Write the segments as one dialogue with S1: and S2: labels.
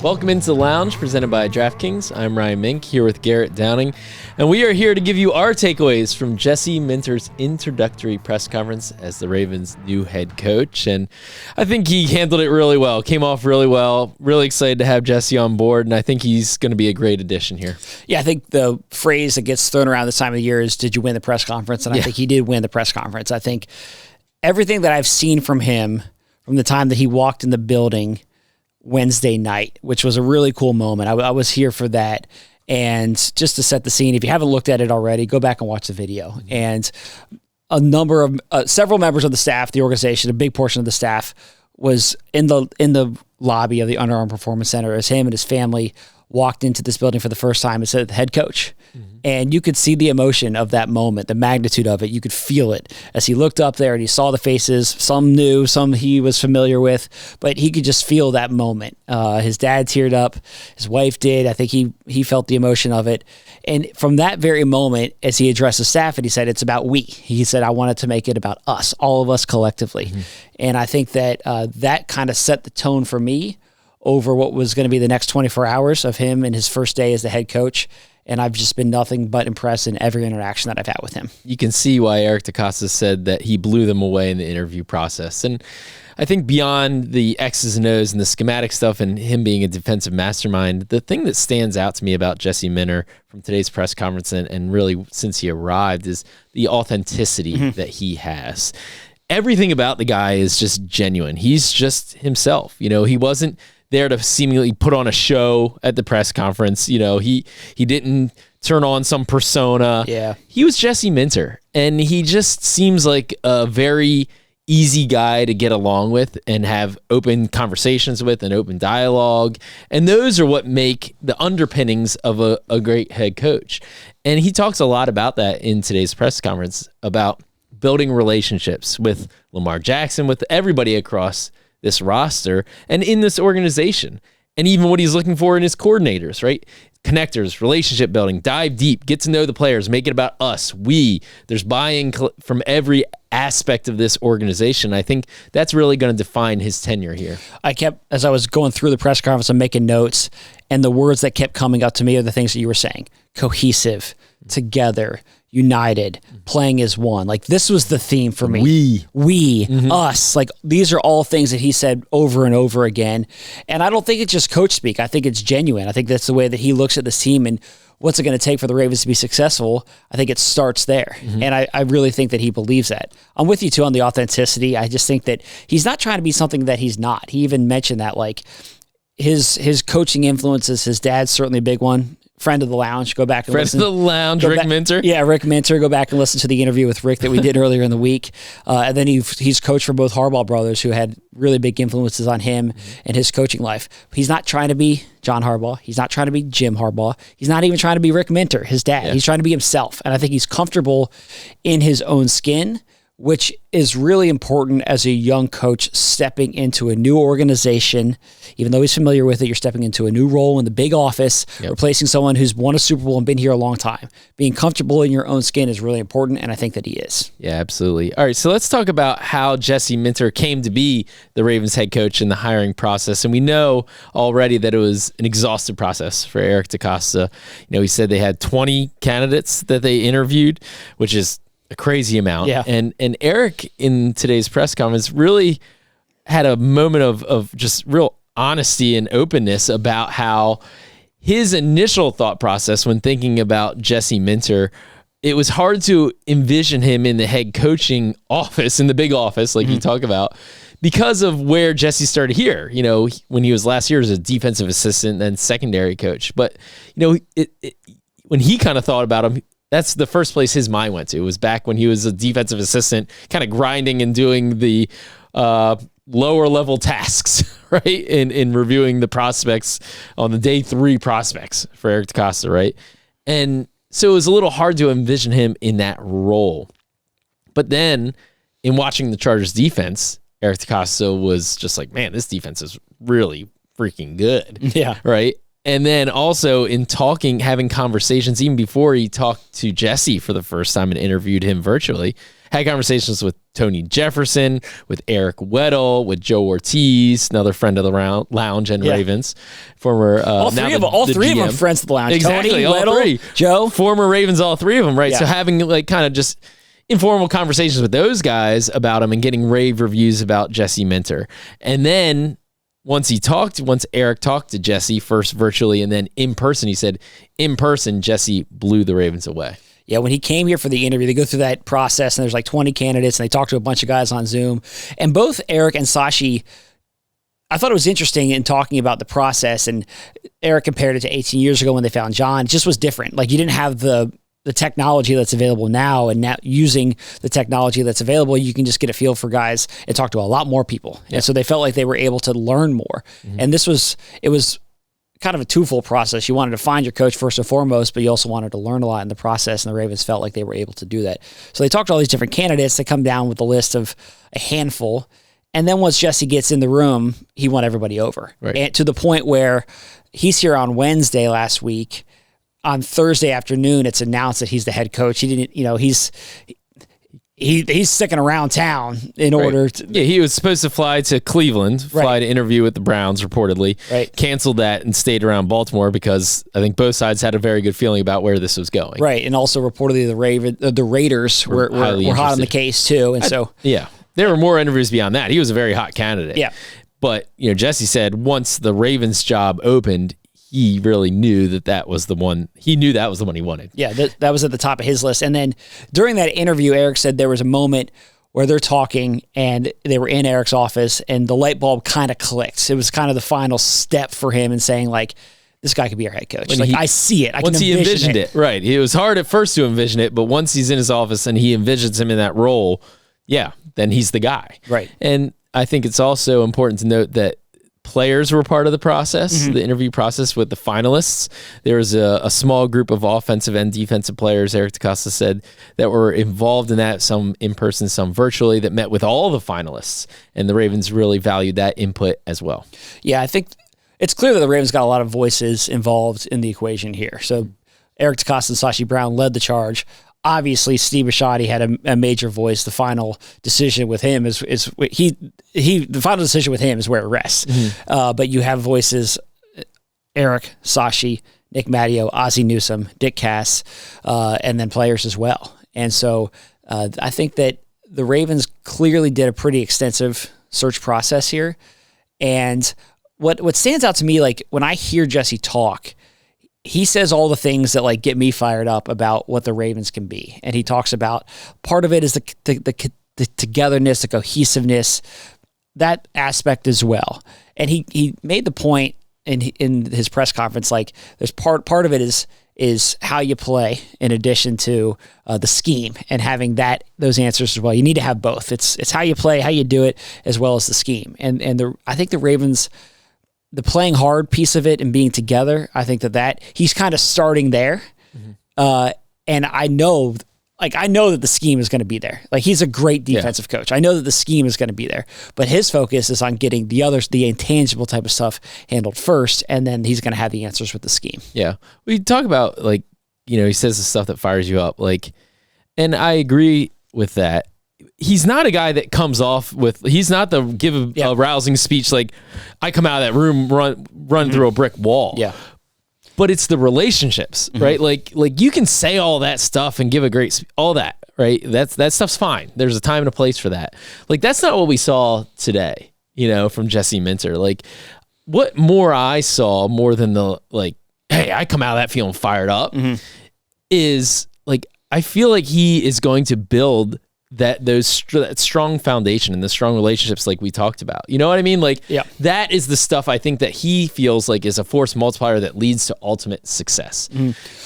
S1: Welcome into the Lounge, presented by DraftKings. I'm Ryan Mink, here with Garrett Downing, and we are here to give you our takeaways from Jesse Minter's introductory press conference as the Ravens' new head coach. And I think he handled it really well, came off really well. Really excited to have Jesse on board, and I think he's going to be a great addition here.
S2: Yeah, I think the phrase that gets thrown around this time of the year is, did you win the press conference? And I think he did win the press conference. I think everything that I've seen from him from the time that he walked in the building Wednesday night, which was a really cool moment. I was here for that. And just to set the scene, if you haven't looked at it already, go back and watch the video. And several members of the staff, the organization, a big portion of the staff was in the lobby of the Under Armour Performance Center as him and his family walked into this building for the first time instead of the head coach. And you could see the emotion of that moment, the magnitude of it. You could feel it as he looked up there and he saw the faces, some new, some he was familiar with, but he could just feel that moment. His dad teared up, his wife did. I think he felt the emotion of it. And from that very moment, as he addressed the staff and he said, it's about we. He said, I wanted to make it about us, all of us collectively. And I think that that kind of set the tone for me over what was going to be the next 24 hours of him and his first day as the head coach. And I've just been nothing but impressed in every interaction that I've had with him.
S1: You can see why Eric DeCosta said that he blew them away in the interview process. And I think beyond the X's and O's and the schematic stuff and him being a defensive mastermind, the thing that stands out to me about Jesse Minter from today's press conference and really since he arrived is the authenticity that he has. Everything about the guy is just genuine. He's just himself. You know, he wasn't there to seemingly put on a show at the press conference. You know, he didn't turn on some persona.
S2: Yeah.
S1: He was Jesse Minter, and he just seems like a very easy guy to get along with and have open conversations with and open dialogue. And those are what make the underpinnings of a great head coach. And he talks a lot about that in today's press conference, about building relationships with Lamar Jackson, with everybody across this roster and in this organization, and even what he's looking for in his coordinators, right? Connectors, relationship building, dive deep, get to know the players, make it about us, we. There's buy-in from every aspect of this organization. I think that's really going to define his tenure here.
S2: As I was going through the press conference, I'm making notes, and the words that kept coming up to me are the things that you were saying: cohesive, together, united, playing as one. Like, this was the theme for me. We, us. Like, these are all things that he said over and over again. And I don't think it's just coach speak. I think it's genuine. I think that's the way that he looks at this team and what's it going to take for the Ravens to be successful. I think it starts there. And I really think that he believes that. I'm with you too on the authenticity. I just think that he's not trying to be something that he's not. He even mentioned that, like, his coaching influences, his dad's certainly a big one. Friend of the Lounge, go back and listen.
S1: Friend of the Lounge, Rick Minter.
S2: Yeah, Rick Minter. Go back and listen to the interview with Rick that we did earlier in the week. And then he's coached for both Harbaugh brothers, who had really big influences on him and his coaching life. He's not trying to be John Harbaugh. He's not trying to be Jim Harbaugh. He's not even trying to be Rick Minter, his dad. Yeah. He's trying to be himself. And I think he's comfortable in his own skin, which is really important as a young coach stepping into a new organization. Even though he's familiar with it, you're stepping into a new role in the big office, replacing someone who's won a Super Bowl and been here a long time. Being comfortable in your own skin is really important, and I think that he is.
S1: Yeah, absolutely. All right, so let's talk about how Jesse Minter came to be the Ravens head coach in the hiring process. And we know already that it was an exhaustive process for Eric DeCosta. You know, he said they had 20 candidates that they interviewed, which is a crazy amount.
S2: Yeah.
S1: And Eric in today's press conference really had a moment of just real honesty and openness about how his initial thought process when thinking about Jesse Minter, it was hard to envision him in the head coaching office, in the big office, like you talk about, because of where Jesse started here. You know, when he was last year as a defensive assistant, then secondary coach. But, you know, when he kind of thought about him, that's the first place his mind went to. It was back when he was a defensive assistant, kind of grinding and doing the lower level tasks, right? In reviewing the prospects on the day 3 prospects for Eric DeCosta, right? And so it was a little hard to envision him in that role. But then in watching the Chargers defense, Eric DeCosta was just like, man, this defense is really freaking good.
S2: Yeah.
S1: Right? And then also in having conversations, even before he talked to Jesse for the first time and interviewed him virtually, Had conversations with Tony Jefferson, with Eric Weddle, with Joe Ortiz, another friend of the lounge and Ravens, former
S2: all three of them friends of the lounge.
S1: Exactly,
S2: Tony,
S1: all
S2: Weddle,
S1: three.
S2: Joe,
S1: former Ravens, all three of them, right?
S2: Yeah.
S1: So having like kind of just informal conversations with those guys about him and getting rave reviews about Jesse Minter. And then once Eric talked to Jesse, first virtually and then in person, he said, in person, Jesse blew the Ravens away.
S2: Yeah, when he came here for the interview, they go through that process, and there's like 20 candidates, and they talk to a bunch of guys on Zoom. And both Eric and Sashi, I thought it was interesting in talking about the process, and Eric compared it to 18 years ago when they found John. It just was different. Like, you didn't have the technology that's available now, and now using the technology that's available, you can just get a feel for guys and talk to a lot more people. Yeah. And so they felt like they were able to learn more. Mm-hmm. And it was kind of a twofold process. You wanted to find your coach first and foremost, but you also wanted to learn a lot in the process, and the Ravens felt like they were able to do that. So they talked to all these different candidates. They come down with a list of a handful. And then once Jesse gets in the room, he won everybody over.
S1: Right.
S2: And to the point where he's here on Wednesday last week. On Thursday afternoon, it's announced that he's the head coach. He didn't, he's sticking around town in order to.
S1: Yeah, he was supposed to fly to Cleveland, to interview with the Browns, reportedly.
S2: Right.
S1: Canceled that and stayed around Baltimore because I think both sides had a very good feeling about where this was going.
S2: Right, and also reportedly the Raiders were hot on the case too, and
S1: there were more interviews beyond that. He was a very hot candidate.
S2: Yeah,
S1: but Jesse said once the Ravens job opened, he really knew that was the one. He knew that was the one he wanted.
S2: Yeah, that was at the top of his list. And then during that interview, Eric said there was a moment where they're talking and they were in Eric's office and the light bulb kind of clicked. It was kind of the final step for him in saying, like, this guy could be our head coach. I see it.
S1: Once he envisioned it. Right. It was hard at first to envision it, but once he's in his office and he envisions him in that role, then he's the guy.
S2: Right.
S1: And I think it's also important to note that players were part of the process, the interview process with the finalists. There was a small group of offensive and defensive players, Eric DeCosta said, that were involved in that, some in person, some virtually, that met with all the finalists. And the Ravens really valued that input as well.
S2: Yeah, I think it's clear that the Ravens got a lot of voices involved in the equation here. So Eric DeCosta and Sashi Brown led the charge. Obviously, Steve Bisciotti had a major voice. The final decision with him the final decision with him is where it rests. Mm-hmm. But you have voices: Eric, Sashi, Nick Matteo, Ozzie Newsome, Dick Cass, and then players as well. And so I think that the Ravens clearly did a pretty extensive search process here. And what stands out to me, like when I hear Jesse talk, he says all the things that like get me fired up about what the Ravens can be. And he talks about part of it is the togetherness, the cohesiveness, that aspect as well. And he made the point in his press conference, like there's part of it is how you play in addition to the scheme and having those answers as well. You need to have both. It's how you play, how you do it, as well as the scheme. And I think the Ravens, the playing hard piece of it and being together, I think that he's kind of starting there. Mm-hmm. And I know that the scheme is going to be there. Like, he's a great defensive coach. I know that the scheme is going to be there, but his focus is on getting the intangible type of stuff handled first. And then he's going to have the answers with the scheme. Yeah.
S1: We talk about, like, he says the stuff that fires you up, like, and I agree with that. He's not a guy that comes off with, he's not the give a rousing speech like, I come out of that room, run through a brick wall.
S2: Yeah.
S1: But it's the relationships, right? Like you can say all that stuff and give a great, all that, right? That stuff's fine. There's a time and a place for that. Like, that's not what we saw today, from Jesse Minter. Like, what more I saw more than the, like, hey, I come out of that feeling fired up, is like, I feel like he is going to build that strong foundation and the strong relationships like we talked about. You know what I mean? Like, that is the stuff I think that he feels like is a force multiplier that leads to ultimate success.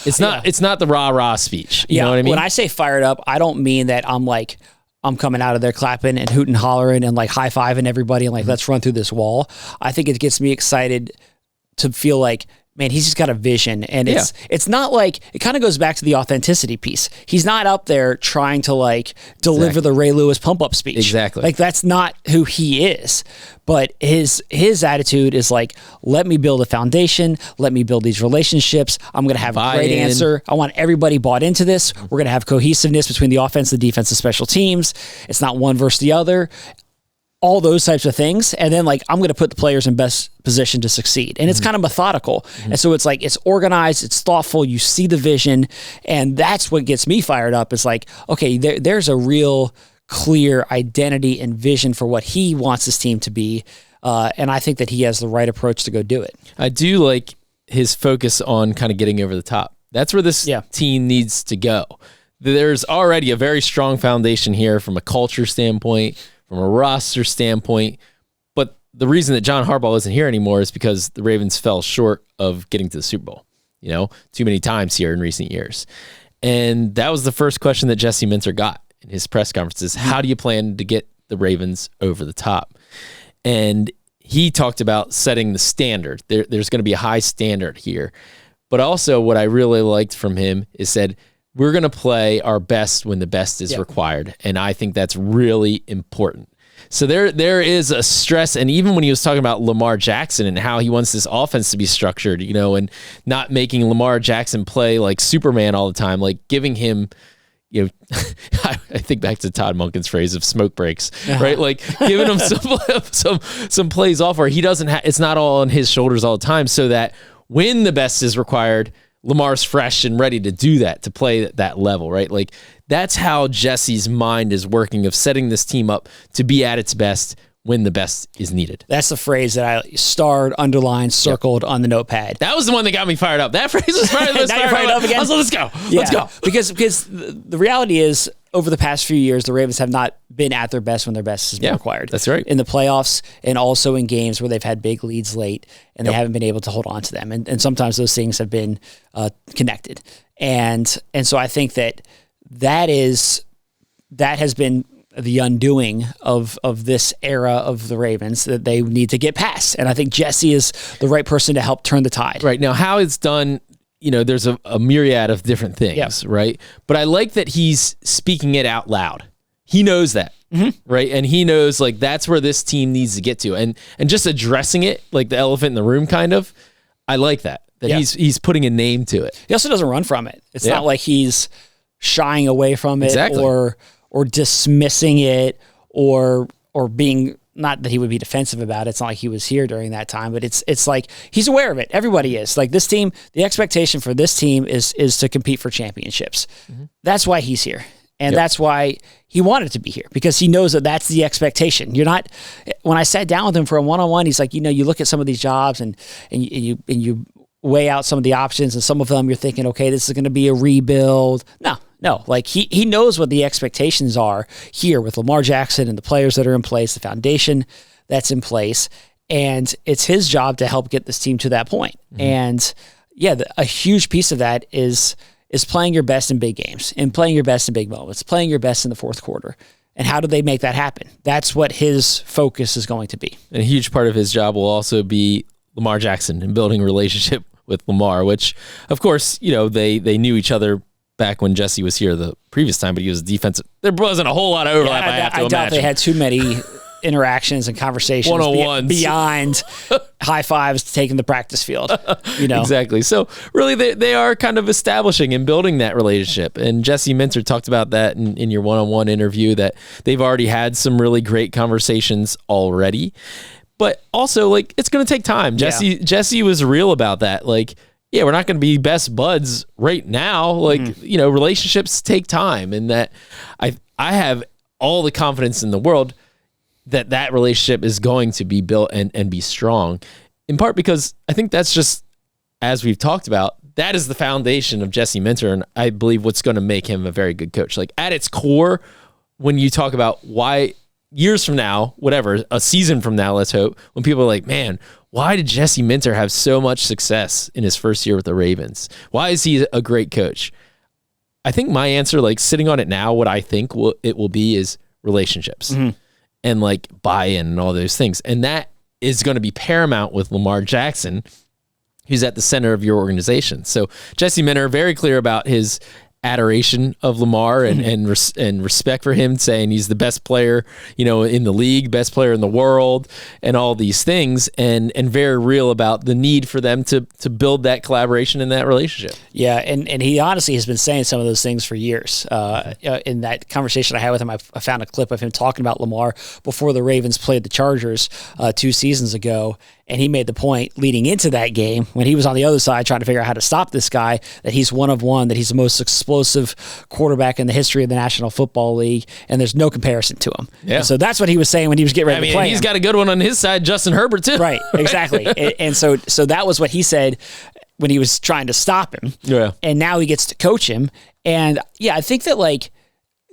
S1: It's not the rah-rah speech. You know what I mean?
S2: When I say fired up, I don't mean that I'm coming out of there clapping and hooting, hollering and like high-fiving everybody and like, let's run through this wall. I think it gets me excited to feel like man, he's just got a vision. And it's not like, it kind of goes back to the authenticity piece. He's not up there trying to like deliver the Ray Lewis pump up speech.
S1: Exactly.
S2: Like that's not who he is. But his attitude is like, let me build a foundation. Let me build these relationships. I'm going to have a great answer. I want everybody bought into this. We're going to have cohesiveness between the offense, the defense, and special teams. It's not one versus the other. All those types of things. And then like, I'm going to put the players in best position to succeed. And it's kind of methodical. And so it's like, it's organized, it's thoughtful. You see the vision. And that's what gets me fired up. It's like, okay, there's a real clear identity and vision for what he wants his team to be. And I think that he has the right approach to go do it.
S1: I do like his focus on kind of getting over the top. That's where this team needs to go. There's already a very strong foundation here from a culture standpoint, from a roster standpoint. But the reason that John Harbaugh isn't here anymore is because the Ravens fell short of getting to the Super Bowl, too many times here in recent years. And that was the first question that Jesse Minter got in his press conferences. How do you plan to get the Ravens over the top? And he talked about setting the standard. There's going to be a high standard here. But also what I really liked from him is said, we're going to play our best when the best is required. And I think that's really important. So there is a stress. And even when he was talking about Lamar Jackson and how he wants this offense to be structured, and not making Lamar Jackson play like Superman all the time, like giving him, I think back to Todd Monken's phrase of smoke breaks, right? Like giving him some plays off where he doesn't it's not all on his shoulders all the time, so that when the best is required, Lamar's fresh and ready to do that, to play at that level, right? Like that's how Jesse's mind is working, of setting this team up to be at its best when the best is needed.
S2: That's the phrase that I starred, underlined, circled on the notepad.
S1: That was the one that got me fired up. That phrase was fired up.
S2: Now you're fired up again?
S1: Let's go. Let's go.
S2: Because the reality is, over the past few years, the Ravens have not been at their best when their best has been required.
S1: That's right.
S2: In the playoffs and also in games where they've had big leads late and they haven't been able to hold on to them. And sometimes those things have been connected. And so I think that has been the undoing of this era of the Ravens that they need to get past. And I think Jesse is the right person to help turn the tide.
S1: Right. Now, how it's done, there's a myriad of different things, right? But I like that he's speaking it out loud. He knows that, right? And he knows like that's where this team needs to get to. And just addressing it, like the elephant in the room kind of, I like that he's putting a name to it.
S2: He also doesn't run from it. It's not like he's shying away from it or dismissing it or being, not that he would be defensive about it. It's not like he was here during that time, but it's like he's aware of it. Everybody is. Like this team, the expectation for this team is to compete for championships. That's why he's here. And that's why he wanted to be here, because he knows that that's the expectation. You're not, when I sat down with him for a one-on-one, he's like, you look at some of these jobs and you weigh out some of the options, and some of them you're thinking, okay, this is going to be a rebuild. No, like he knows what the expectations are here with Lamar Jackson and the players that are in place, the foundation that's in place, and it's his job to help get this team to that point. And a huge piece of that is playing your best in big games and playing your best in big moments, playing your best in the fourth quarter. And how do they make that happen? That's what his focus is going to be.
S1: And a huge part of his job will also be Lamar Jackson and building a relationship with Lamar, which, of course, they knew each other back when Jesse was here the previous time, but he was defensive. There wasn't a whole lot of overlap, I
S2: doubt they had too many interactions and conversations
S1: one-on-ones
S2: beyond high fives taking the practice field.
S1: Exactly. So really they are kind of establishing and building that relationship. And Jesse Minter talked about that in your one-on-one interview, that they've already had some really great conversations already. But also, like, it's going to take time. Jesse was real about that. Like, we're not going to be best buds right now. Like, relationships take time, and that I have all the confidence in the world that relationship is going to be built and be strong, in part because I think that's just, as we've talked about, that is the foundation of Jesse Minter, and I believe what's going to make him a very good coach. Like, at its core, when you talk about why years from now, whatever, a season from now, let's hope, when people are like, man, why did Jesse Minter have so much success in his first year with the Ravens? Why is he a great coach? I think my answer, like sitting on it now, what I think it will be is relationships and like buy-in and all those things. And that is going to be paramount with Lamar Jackson who's at the center of your organization. So Jesse Minter, very clear about his adoration of Lamar and respect for him, saying he's the best player, in the league, best player in the world, and all these things, and very real about the need for them to build that collaboration and that relationship.
S2: Yeah, and he honestly has been saying some of those things for years. In that conversation I had with him, I found a clip of him talking about Lamar before the Ravens played the Chargers 2 seasons ago. And he made the point leading into that game when he was on the other side trying to figure out how to stop this guy, that he's one of one, that he's the most explosive quarterback in the history of the National Football League, and there's no comparison to him. Yeah. And so that's what he was saying when he was getting ready to play.
S1: He's got a good one on his side, Justin Herbert, too.
S2: Right, exactly. and so that was what he said when he was trying to stop him.
S1: Yeah.
S2: And now he gets to coach him. And yeah, I think that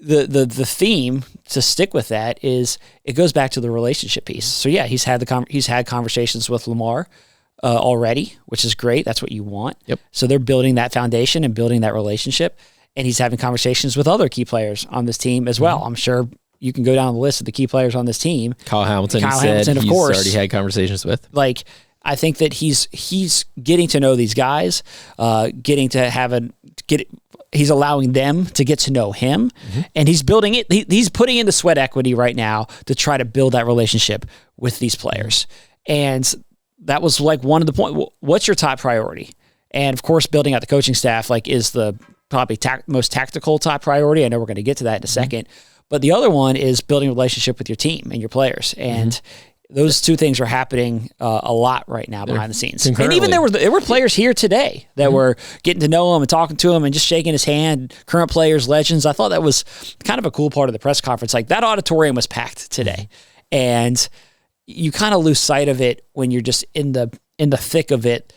S2: the theme to stick with that is it goes back to the relationship piece. So yeah, he's had conversations with Lamar already, which is great. That's what you want.
S1: Yep.
S2: So they're building that foundation and building that relationship, and he's having conversations with other key players on this team as well. I'm sure you can go down the list of the key players on this team.
S1: Kyle Hamilton, of course, already had conversations with.
S2: I think that he's getting to know these guys, he's allowing them to get to know him, and he's building it. He's putting in the sweat equity right now to try to build that relationship with these players. And that was one of the points. What's your top priority? And of course, building out the coaching staff is the probably most tactical top priority. I know we're going to get to that in a second, but the other one is building a relationship with your team and your players. And those two things are happening a lot right now behind the scenes. And even there were players here today that were getting to know him and talking to him and just shaking his hand, current players, legends. I thought that was kind of a cool part of the press conference. That auditorium was packed today. And you kind of lose sight of it when you're just in the thick of it.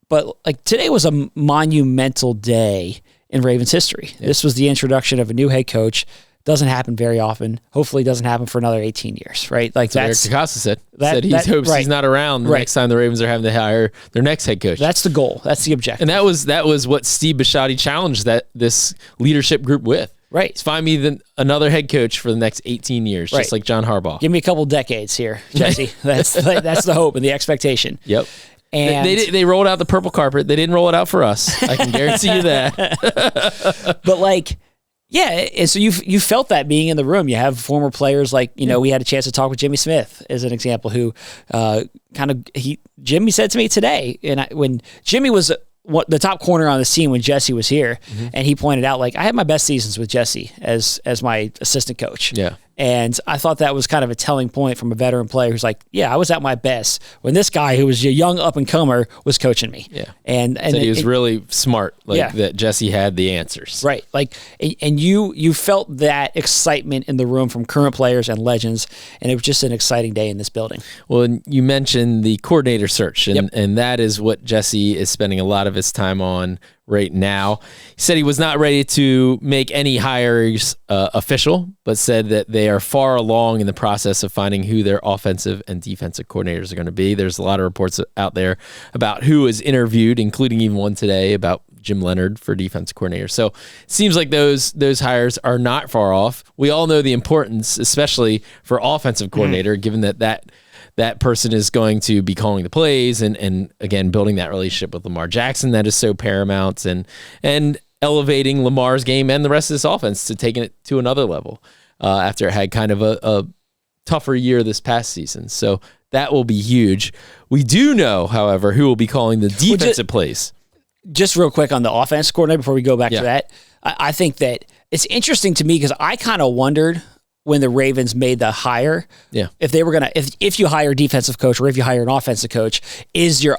S2: But today was a monumental day in Ravens history. Yeah. This was the introduction of a new head coach. Doesn't happen very often. Hopefully doesn't happen for another 18 years, right?
S1: That's what Eric DeCosta said. He hopes he's not around the next time the Ravens are having to hire their next head coach.
S2: That's the goal. That's the objective.
S1: And that was what Steve Bisciotti challenged this leadership group with.
S2: Right.
S1: It's find me another head coach for the next 18 years, just like John Harbaugh.
S2: Give me a couple decades here, Jesse. That's the hope and the expectation.
S1: Yep. And they rolled out the purple carpet. They didn't roll it out for us. I can guarantee you that.
S2: But yeah, and so you felt that being in the room. You have former players we had a chance to talk with Jimmy Smith as an example, who Jimmy said to me today, and when Jimmy was the top corner on the scene when Jesse was here, and he pointed out I had my best seasons with Jesse as my assistant coach.
S1: Yeah.
S2: And I thought that was kind of a telling point from a veteran player who's I was at my best when this guy who was a young up-and-comer was coaching me.
S1: Yeah.
S2: And
S1: so he was really smart, that Jesse had the answers.
S2: Right. And you felt that excitement in the room from current players and legends, and it was just an exciting day in this building.
S1: Well, and you mentioned the coordinator search, and that is what Jesse is spending a lot of his time on right now. He said he was not ready to make any hires official, but said that they are far along in the process of finding who their offensive and defensive coordinators are going to be. There's a lot of reports out there about who is interviewed, including even one today about Jim Leonard for defensive coordinator. So it seems like those hires are not far off. We all know the importance, especially for offensive coordinator, given that person is going to be calling the plays and again, building that relationship with Lamar Jackson that is so paramount and elevating Lamar's game and the rest of this offense to taking it to another level after it had kind of a tougher year this past season. So that will be huge. We do know, however, who will be calling the defensive plays.
S2: Just real quick on the offense coordinator before we go back to that. I think that it's interesting to me because I kind of wondered when the Ravens made the hire, if they were going to, if you hire a defensive coach or if you hire an offensive coach, is your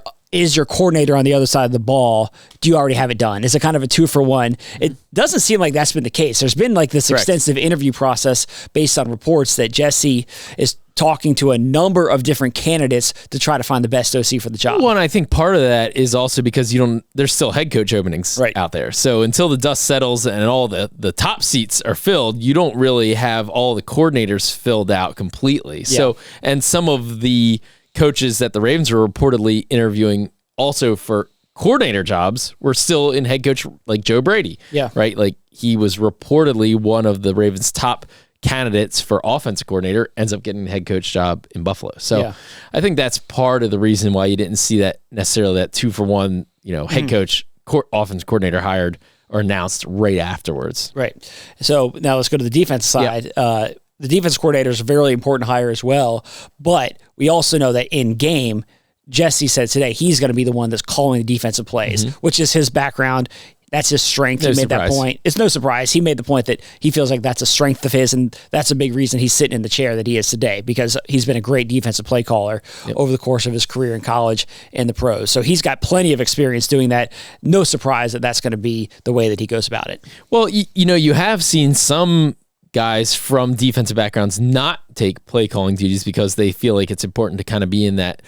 S2: coordinator on the other side of the ball, do you already have it done? Is it kind of a 2-for-1? It doesn't seem like that's been the case. There's been this extensive interview process based on reports that Jesse is talking to a number of different candidates to try to find the best OC for the job.
S1: Well, and I think part of that is also because there's still head coach openings out there. So until the dust settles and all the top seats are filled, you don't really have all the coordinators filled out completely. Yeah. So, and some of the coaches that the Ravens were reportedly interviewing also for coordinator jobs were still in head coach, like Joe Brady.
S2: Yeah.
S1: Right? He was reportedly one of the Ravens' top candidates for offensive coordinator, ends up getting the head coach job in Buffalo. So I think that's part of the reason why you didn't see that necessarily that 2-for-1, head coach, offensive coordinator hired or announced right afterwards.
S2: Right. So now let's go to the defense side. The defense coordinator is a very important hire as well, but we also know that in game, Jesse said today he's going to be the one that's calling the defensive plays, which is his background. That's his strength. He made that point. It's no surprise. He made the point that he feels like that's a strength of his, and that's a big reason he's sitting in the chair that he is today, because he's been a great defensive play caller over the course of his career in college and the pros. So he's got plenty of experience doing that. No surprise that that's going to be the way that he goes about it.
S1: Well, you have seen some guys from defensive backgrounds not take play calling duties because they feel like it's important to kind of be in that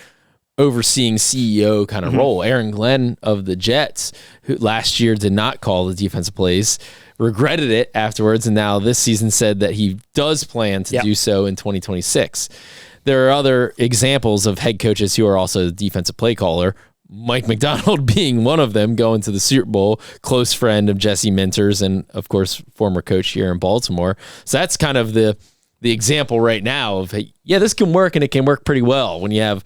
S1: overseeing CEO kind of role. Aaron Glenn of the Jets, who last year did not call the defensive plays, regretted it afterwards, and now this season said that he does plan to do so in 2026. There are other examples of head coaches who are also the defensive play caller, Mike Macdonald being one of them, going to the Super Bowl, close friend of Jesse Minter's, and of course, former coach here in Baltimore. So that's kind of the example right now of, hey, this can work, and it can work pretty well when you have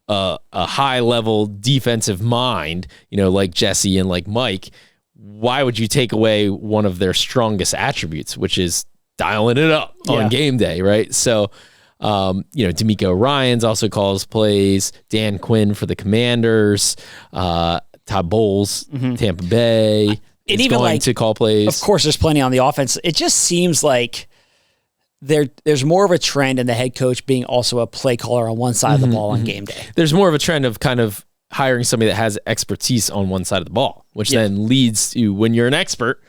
S1: a high-level defensive mind, like Jesse and like Mike. Why would you take away one of their strongest attributes, which is dialing it up on game day, right? So, D'Amico Ryans also calls plays. Dan Quinn for the Commanders. Todd Bowles, Tampa Bay,
S2: and even
S1: going to call plays.
S2: Of course, there's plenty on the offense. It just seems like there's more of a trend in the head coach being also a play caller on one side of the ball on game day.
S1: There's more of a trend of kind of hiring somebody that has expertise on one side of the ball, which then leads to, when you're an expert,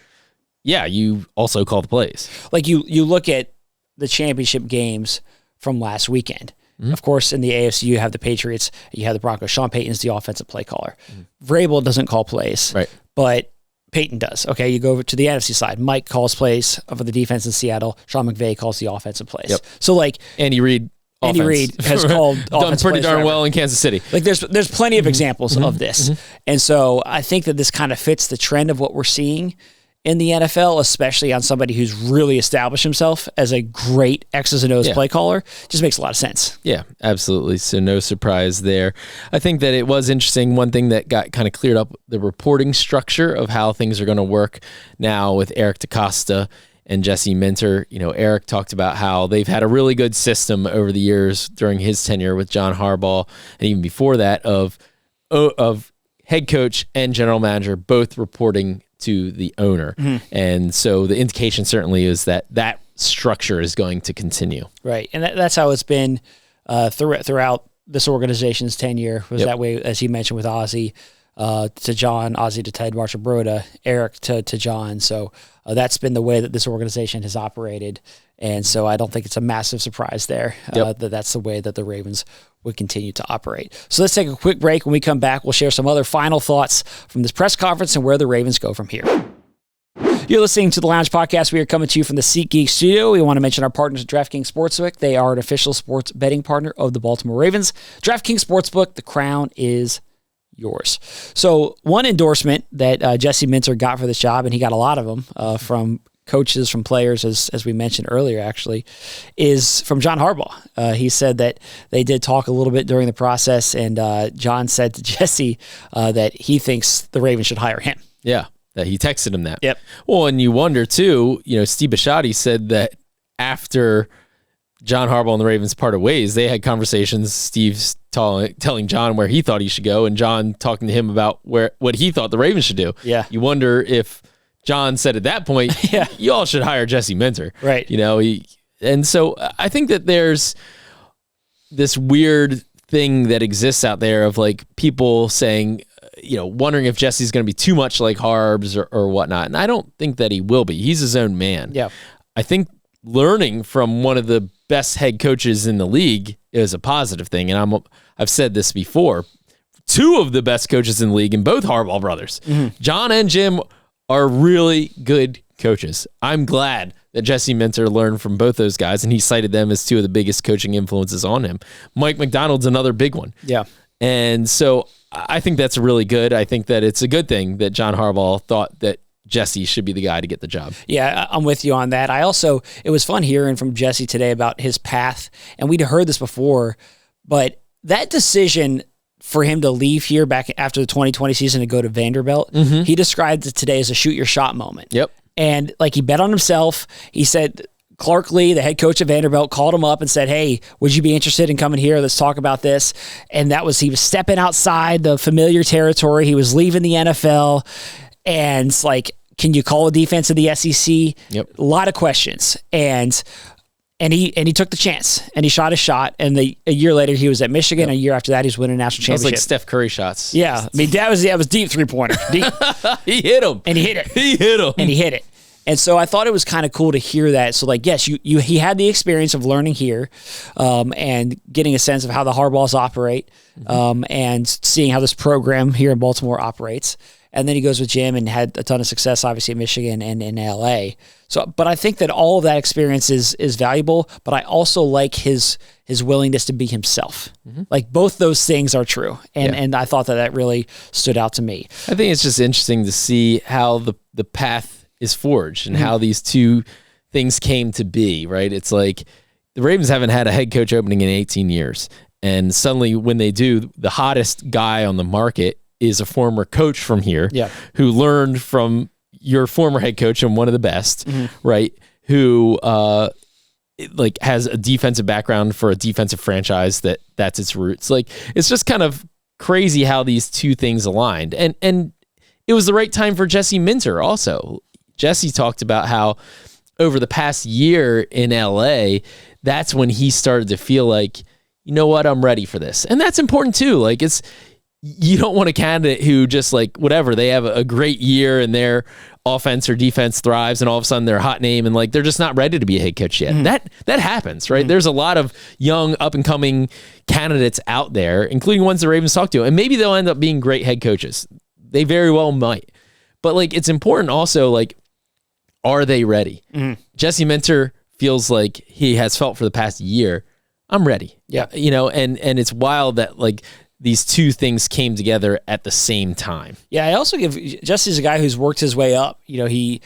S1: you also call the plays.
S2: Like you look at the championship games from last weekend. Of course, in the AFC, you have the Patriots, you have the Broncos. Sean Payton's the offensive play caller. Vrabel doesn't call plays,
S1: right?
S2: But Peyton does. Okay, you go over to the NFC side. Mike calls plays for the defense in Seattle. Sean McVay calls the offensive plays. So like
S1: Andy Reid
S2: has called
S1: done pretty darn well in Kansas City.
S2: Like there's plenty of examples of this, and so I think that this kind of fits the trend of what we're seeing in the NFL, especially on somebody who's really established himself as a great X's and O's play caller. Just makes a lot of sense.
S1: Yeah, absolutely. So no surprise there. I think that it was interesting. One thing that got kind of cleared up, the reporting structure of how things are going to work now with Eric DeCosta and Jesse Minter. Eric talked about how they've had a really good system over the years during his tenure with John Harbaugh, and even before that of head coach and general manager both reporting to the owner. And so the indication certainly is that structure is going to continue.
S2: Right. And that's how it's been throughout this organization's tenure, was that way, as he mentioned, with Ozzie to John, Ozzie to Ted Marchibroda, Eric to John. So that's been the way that this organization has operated. And so I don't think it's a massive surprise there that that's the way that the Ravens would continue to operate. So let's take a quick break. When we come back, we'll share some other final thoughts from this press conference and where the Ravens go from here. You're listening to the Lounge Podcast. We are coming to you from the SeatGeek studio. We want to mention our partners at DraftKings Sportsbook. They are an official sports betting partner of the Baltimore Ravens. DraftKings Sportsbook, the crown is yours. So one endorsement that Jesse Minter got for this job, and he got a lot of them from coaches, from players, as we mentioned earlier, actually, is from John Harbaugh. He said that they did talk a little bit during the process, and John said to Jesse that he thinks the Ravens should hire him.
S1: Yeah, that he texted him that.
S2: Yep.
S1: Well, and you wonder, too, Steve Bisciotti said that after John Harbaugh and the Ravens parted ways, they had conversations, Steve's telling John where he thought he should go, and John talking to him about what he thought the Ravens should do.
S2: Yeah.
S1: You wonder if John said at that point, you all should hire Jesse Minter.
S2: Right.
S1: And so I think that there's this weird thing that exists out there of like people saying, wondering if Jesse's going to be too much like Harbs or whatnot. And I don't think that he will be. He's his own man.
S2: Yeah.
S1: I think learning from one of the best head coaches in the league is a positive thing. And I've said this before, two of the best coaches in the league, and both Harbaugh brothers, John and Jim, are really good coaches. I'm glad that Jesse Minter learned from both those guys, and he cited them as two of the biggest coaching influences on him. Mike Macdonald's another big one.
S2: Yeah.
S1: And so I think that's really good. I think that it's a good thing that John Harbaugh thought that Jesse should be the guy to get the job.
S2: Yeah, I'm with you on that. It was fun hearing from Jesse today about his path, and we'd heard this before, but that decision for him to leave here back after the 2020 season to go to Vanderbilt, he described it today as a shoot your shot moment.
S1: Yep.
S2: And like he bet on himself. He said Clark Lee, the head coach of Vanderbilt, called him up and said, "Hey, would you be interested in coming here? Let's talk about this." And he was stepping outside the familiar territory. He was leaving the NFL. And it's like, can you call a defense of the SEC?
S1: Yep.
S2: A lot of questions. And he took the chance and he shot his shot. And a year later he was at Michigan. A year after that, he was winning a national championship.
S1: That was like Steph Curry shots.
S2: Yeah. I mean, that was deep 3-pointer. Deep.
S1: He hit him.
S2: And he hit it.
S1: He hit him.
S2: And he hit it. And so I thought it was kind of cool to hear that. So like, yes, he had the experience of learning here, and getting a sense of how the Harbaughs operate, and seeing how this program here in Baltimore operates. And then he goes with Jim and had a ton of success, obviously in Michigan and in LA. So, but I think that all of that experience is valuable, but I also like his willingness to be himself. Like both those things are true. And I thought that really stood out to me.
S1: I think it's just interesting to see how the path is forged and how these two things came to be, right? It's like the Ravens haven't had a head coach opening in 18 years. And suddenly when they do, the hottest guy on the market is a former coach from here who learned from your former head coach and one of the best, right? Who like has a defensive background for a defensive franchise that's its roots. Like it's just kind of crazy how these two things aligned. And it was the right time for Jesse Minter also. Jesse talked about how over the past year in LA, that's when he started to feel like, you know what, I'm ready for this. And that's important too. Like you don't want a candidate who just like, whatever, they have a great year and their offense or defense thrives and all of a sudden they're a hot name and like, they're just not ready to be a head coach yet. That happens, right? There's a lot of young up and coming candidates out there, including ones the Ravens talk to, and maybe they'll end up being great head coaches. They very well might, but like, it's important also, like, are they ready? Jesse Minter feels like he has felt for the past year, I'm ready.
S2: Yeah.
S1: You know, and it's wild that like, these two things came together at the same time.
S2: Yeah, I also give Jesse's a guy who's worked his way up. You know, you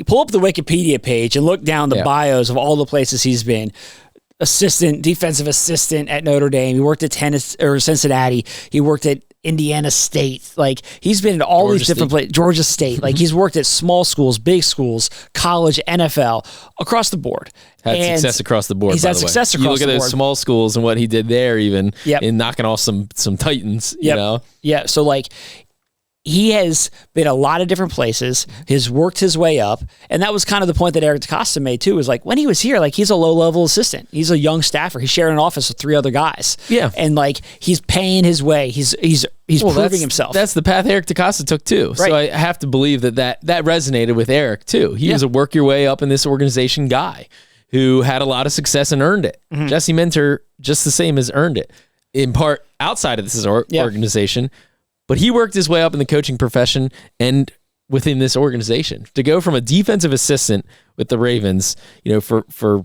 S2: pull up the Wikipedia page and look down the bios of all the places he's been. Defensive assistant at Notre Dame. He worked at Cincinnati. He worked at Indiana State. Like he's been in all these different places. Georgia State. Like he's worked at small schools, big schools, college, NFL, across the board.
S1: Had success across the board.
S2: He's had success across the board.
S1: You look at those small schools and what he did there, even in knocking off some Titans. You know,
S2: So like, he has been a lot of different places, has worked his way up. And that was kind of the point that Eric DeCosta made too, was like when he was here, like he's a low-level assistant. He's a young staffer. He's sharing an office with 3 other guys. Yeah. And like he's paying his way. He's proving himself.
S1: That's the path Eric DeCosta took too. Right. So I have to believe that resonated with Eric too. He was a work your way up in this organization guy who had a lot of success and earned it. Jesse Minter, just the same, has earned it in part outside of this organization. But he worked his way up in the coaching profession and within this organization. To go from a defensive assistant with the Ravens, you know, for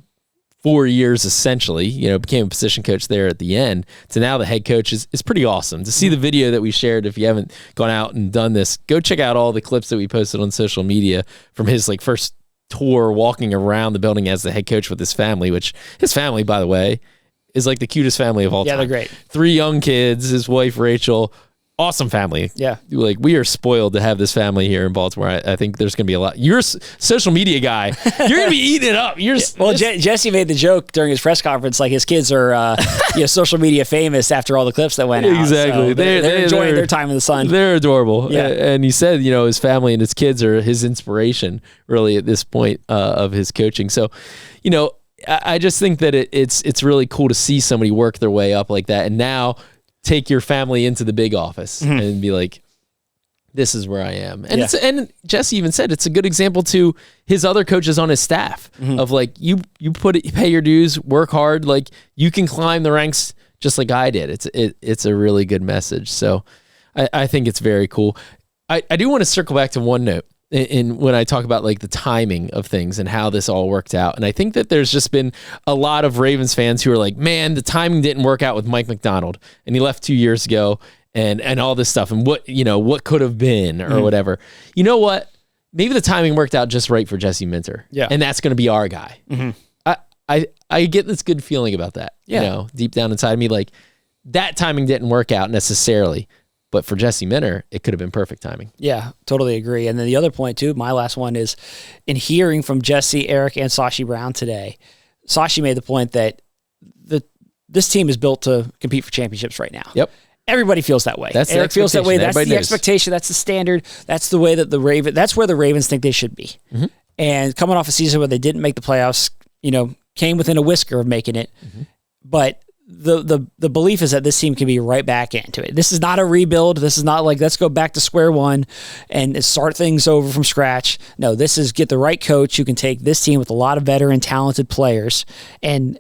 S1: 4 years essentially, you know, became a position coach there at the end, to now the head coach is pretty awesome. To see the video that we shared, if you haven't gone out and done this, go check out all the clips that we posted on social media from his like first tour walking around the building as the head coach with his family, which his family, by the way, is like the cutest family of all time.
S2: Yeah, they're great.
S1: 3 young kids, his wife, Rachel. Awesome family. Yeah. Like we are spoiled to have this family here in Baltimore. I think there's going to be a lot. You're a social media guy. You're going to be eating it up.
S2: Jesse made the joke during his press conference, like his kids are social media famous after all the clips that went out.
S1: Exactly.
S2: So they're enjoying their time in the sun.
S1: They're adorable. Yeah. And he said, you know, his family and his kids are his inspiration really at this point of his coaching. So, you know, I just think that it's really cool to see somebody work their way up like that. And now take your family into the big office and be like, this is where I am. And and Jesse even said it's a good example to his other coaches on his staff of like, you pay your dues, work hard. Like you can climb the ranks just like I did. It's a really good message. So I think it's very cool. I do want to circle back to one note in when I talk about like the timing of things and how this all worked out. And I think that there's just been a lot of Ravens fans who are like, man, the timing didn't work out with Mike McDonald and he left 2 years ago and all this stuff and what could have been or whatever. You know what? Maybe the timing worked out just right for Jesse Minter.
S2: Yeah.
S1: And that's going to be our guy. I get this good feeling about that.
S2: Yeah.
S1: Deep down inside me, like that timing didn't work out necessarily. But for Jesse Minter, it could have been perfect timing.
S2: Yeah, totally agree. And then the other point too, my last one is in hearing from Jesse, Eric, and Sashi Brown today, Sashi made the point that this team is built to compete for championships right now.
S1: Yep.
S2: Everybody feels that way.
S1: That's
S2: Eric feels that way. That's
S1: Everybody
S2: the
S1: knows.
S2: expectation. That's the standard. That's the way that that's where the Ravens think they should be. And coming off a season where they didn't make the playoffs, came within a whisker of making it. But the belief is that this team can be right back into it. This is not a rebuild. This is not like, let's go back to square one and start things over from scratch. No, this is get the right coach who can take this team with a lot of veteran, talented players. And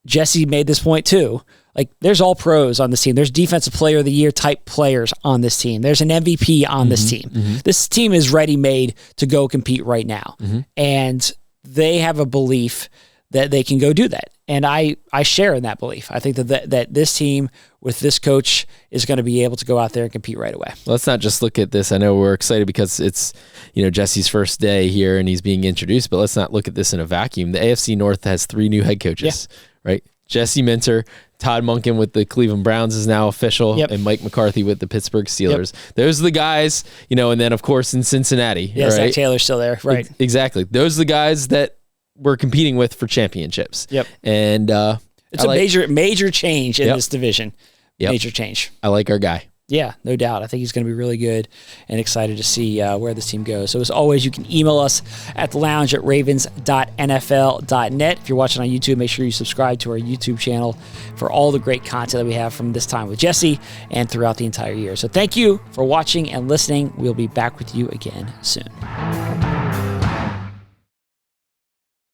S2: Jesse made this point too. Like, there's all pros on this team. There's defensive player of the year type players on this team. There's an MVP on this team. This team is ready-made to go compete right now. And they have a belief that they can go do that. And I share in that belief. I think that this team with this coach is going to be able to go out there and compete right away.
S1: Let's not just look at this. I know we're excited because it's, Jesse's first day here and he's being introduced, but let's not look at this in a vacuum. The AFC North has 3 new head coaches, right? Jesse Minter, Todd Monken with the Cleveland Browns is now official, and Mike McCarthy with the Pittsburgh Steelers. Those are the guys, and then of course in Cincinnati.
S2: Yeah, Zach Taylor's still there, right?
S1: Exactly. Those are the guys that we're competing with for championships. And
S2: it's a major change in this division. Major change.
S1: I like our guy.
S2: Yeah, no doubt. I think he's going to be really good and excited to see where this team goes. So as always, you can email us at thelounge@ravens.nfl.net. If you're watching on YouTube, make sure you subscribe to our YouTube channel for all the great content that we have from this time with Jesse and throughout the entire year. So thank you for watching and listening. We'll be back with you again soon.